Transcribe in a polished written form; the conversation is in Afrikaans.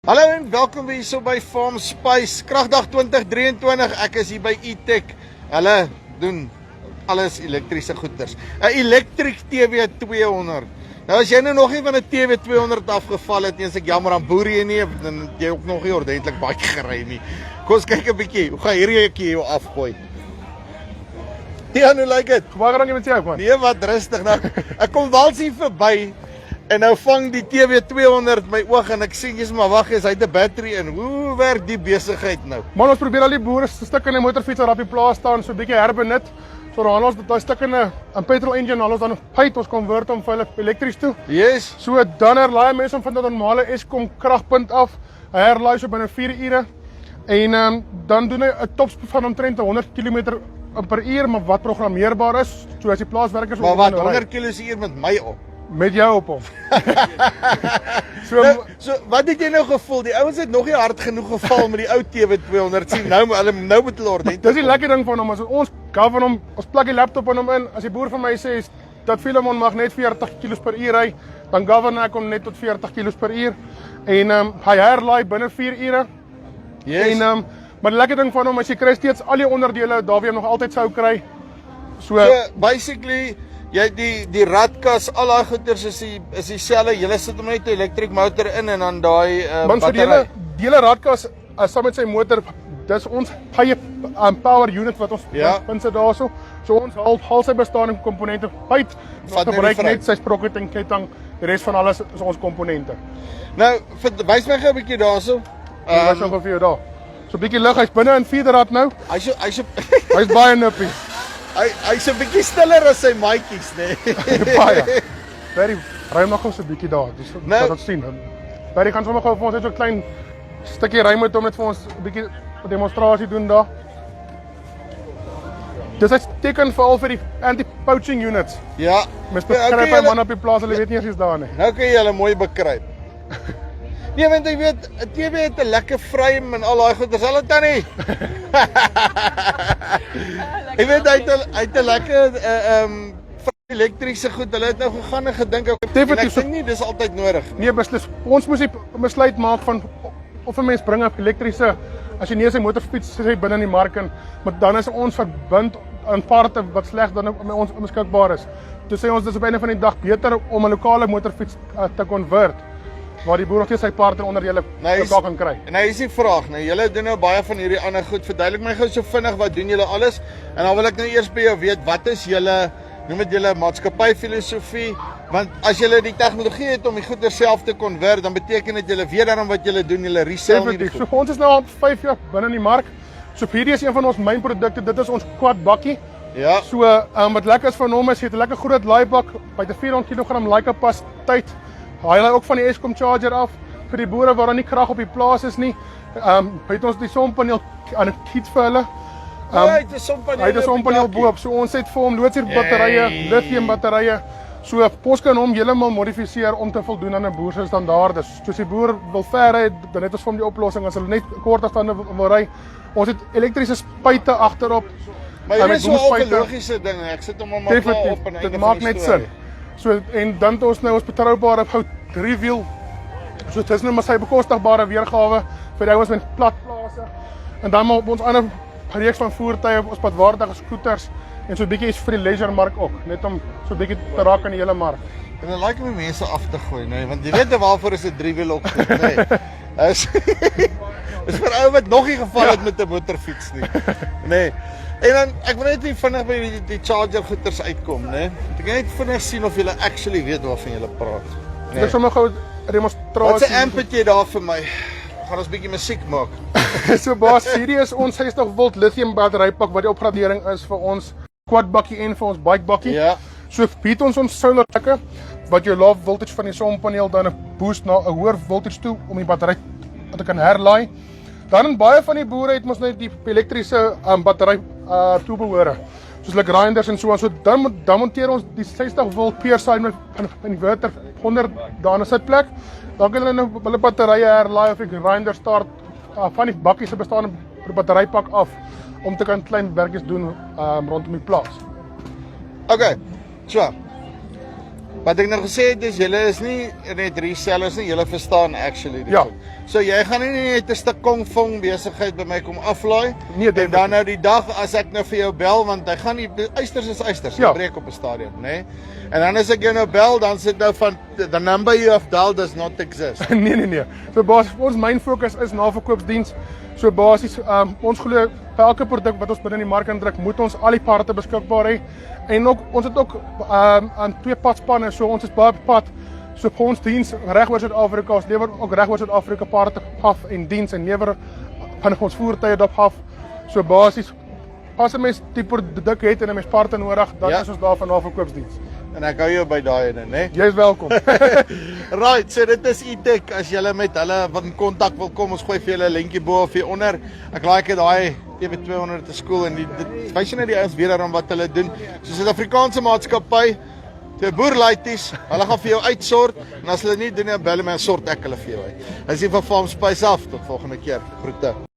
Hallo en welkom weer hier by Farmspace, KragDag 2023, ek is hier by Etec, hulle doen alles elektriese goeders. Een Electric TV 200, nou as jy nou nog nie van een TV 200 afgeval het, as ek jammer aan boer jy nie, dan het jy ook nog nie ordentlik baie gerei nie. Kom ons kyk 'n bietjie, hoe gaan hierdie ekie jou afgooi? Tian, hoe lyk het? Waar gaan jy met jou, man? Nee, wat rustig, nou, ek kom wals hier verby, en nou vang die TV 200 my oog en ek sê, jy's maar wag eens, hy het 'n battery in. Hoe werk die besigheid nou? Man, ons probeer al die boere stuk in die motorfiets wat op die plaas staan, so 'n bietjie herbenut. So dan haal ons daai stuk in 'n petrol engine, haal ons dan uit, ons convert hom vir elektries toe. Yes. So dan herlaai mense hom van 'n normale Eskom kragpunt af. Hy herlaai so binne 4 ure. En dan doen hy 'n topspoed van omtrent 100 km per uur, maar wat programmeerbaar is. So as die plaaswerkers maar wat 100 km/h met my op. Met jou op hom. so wat het jy nou gevoel? Die ouens het nog nie hard genoeg geval met die ou TV 200 sien. Nou moet hulle ordentlik. Dis die lekker ding van hom, as ons govern hom, ons plug die laptop in hom in. As die boer van my sê dat Filemon mag net 40 km/h ry, dan govern ek hom net tot 40 km/h. En hy herlaai binne 4 ure. Yes. En maar die lekker ding van hom is jy kry steeds al die onderdele daar wie jy nog altyd sou kry. So basically jy die radkas, al daai goeders is dieselfde. Jy sit hom net 'n elektriese motor in en dan daai battery. Die hele radkas saam met sy motor, dis ons eie power unit wat ons insit daarso. So ons haal sy bestaande komponente uit. Ons gebruik net sy sprocket en ketting. Die res van alles is ons komponente. Nou, wys my gou 'n bietjie daarso. Wys hom vir jou daar. So 'n bietjie lig, hy's binne in 4 rad nou. Hy's baie nippie. Hy's 'n bietjie stiller as sy maatjies, nee. Baie. Barry, ry nog gou so 'n bietjie daar. Dis wat ons sien. Barry gaan sommer gou vir ons net so 'n klein stukkie ry met hom net vir ons 'n bietjie demonstrasie doen daar. Dis 'n teken veral vir die anti-poaching units. Ja. Mens bekryp hy man op die plaas, hulle weet nie eens daar nie. Nou kan jy hulle mooi bekryp. Nee, want jy weet, 'n TV het 'n lekker frame en al daai goeders, hulle tannie. Jy weet hy het 'n lekker elektriese goed. Hulle het nou gegaan en gedink ek dink nie dis altyd nodig. Nee, beslis. Ons moes die besluit maak van of 'n mens bring 'n elektriese as jy nie sy motorfiets sê binne in die mark in, maar dan is ons verbind aan parte wat sleg dan met ons beskikbaar is. Toe sê ons dis op 'n einde van die dag beter om 'n lokale motorfiets te convert, waar die boer nog steeds sy parte onderdele kan kry. Nou is die vraag, nou julle doen nou baie van hierdie ander goed. Verduidelik my gou so vinnig, wat doen julle alles? En dan wil ek nou eers by jou weet, wat is julle, noem dit julle maatskappyfilosofie? Want as julle die tegnologie het om die goeder self te konvert, dan beteken dit julle weet daarom wat julle doen, julle resell nie die goed. So ons is nou al 5 jaar binne in die mark. So hierdie is een van ons myn produkte, dit is ons quad bakkie. Ja. So wat lekker is van hom is, jy het 'n lekker groot laaibak, by 'n 400 kg laaikapasiteit. Hy laai ook van die Eskom charger af vir die boere waar daar nie krag op die plaas is nie. Het ons die sonpaneel aan 'n kit vir hulle. Hy het 'n sonpaneel bo-op. So ons het vir hom loodsuurbatterye, lithium batterye. So ons kan hom heeltemal modifiseer om te voldoen aan 'n boer se standaarde. Soos die boer wil ver ry, dan het ons vir hom die oplossing. As hulle net kort afstande wil ry, ons het elektriese spuite agterop. Maar dit is so 'n logiese ding. Ek sit hom maar op en dit maak net sin. So en dan het ons nou ons betroubare hout 3-wiel. So dit is nou maar sy bekostigbare weergawe vir die ouens met plat plase. En dan maar ons ander reeks van voertuie, ons padwaardige skooters en so 'n bietjie is vir die leisure mark ook, net om so 'n bietjie te raak aan die hele mark. En dan like my mense af te gooi, nee, want jy weet waarvoor is 'n 3-wiel ook goed, nee. Is vir ou wat nog nie geval het met 'n motorfiets nie. Nee. En dan ek wil net vinnig by die charger goeders uitkom, né? Ek kan net vinnig sien of julle actually weet waarvan julle praat. Ek sommer gou 'n demonstrasie. Wat 'n amp het jy daar vir my? Gaan ons bietjie musiek maak. So baas, hierdie is ons 60 volt lithium batterypak wat die opgradering is vir ons quad bakkie en vir ons bike bakkie. Ja. So bied ons solar lekker wat jou low voltage van die sonpaneel dan 'n boost na 'n hoër voltage toe om die battery te kan herlaai. Dan baie van die boere het mos net die elektriese battery toebehore, soos like grinders en so. So dan monteer ons die 60 volt peerside met 'n inverter 100 daar in 'n sitplek. Dan kan hulle nou hulle batterye herlaai of die grinder start van die bakkie se bestaande batterypak af om te kan klein werkies doen rondom die plaas. Okay. So. Wat ek nou gesê het is, julle is nie net resellers nie, julle verstaan actually die Ja. goed. So jy gaan nie net 'n stuk kongvong besigheid by my kom aflaai. Nee, en definitief. dan nou die dag as ek nou vir jou bel, want hy gaan nie, eisters is eisters, Ja. jy breek op 'n stadium, né? En dan as ek jou nou bel, dan sit nou van, the number you have dialed does not exist. Nee. So basies ons main fokus is naverkoopsdiens. So basies ons glo vir elke produk wat ons binne die mark indruk, moet ons al die parte beskikbaar hê. En ook ons het ook aan 2 padspanne, so ons is baie op pad. So vir ons diens reg oor Suid-Afrika, ons lewer ook reg oor Suid-Afrika parte af en diens en lewer van ons voertuie op af. So basies as 'n mens die produk het en 'n mens parte nodig, dan Ja. is ons daar van naverkoopsdiens. En ek hou jou by daai ene, né? Jy is welkom. Right, so dit is Etec. As jy met hulle in kontak wil kom, ons gooi vir julle 'n linkjie bo of hier onder. Ek like daai TB200 te skool en dit wys jy net die ouens weer aan wat hulle doen. So Suid-Afrikaanse maatskappy, die boerlaities, hulle gaan vir jou uitsort en as hulle nie doen nie, bel hulle my en sort ek hulle vir jou uit. Dis hier van Farmspace af, tot volgende keer. Groete.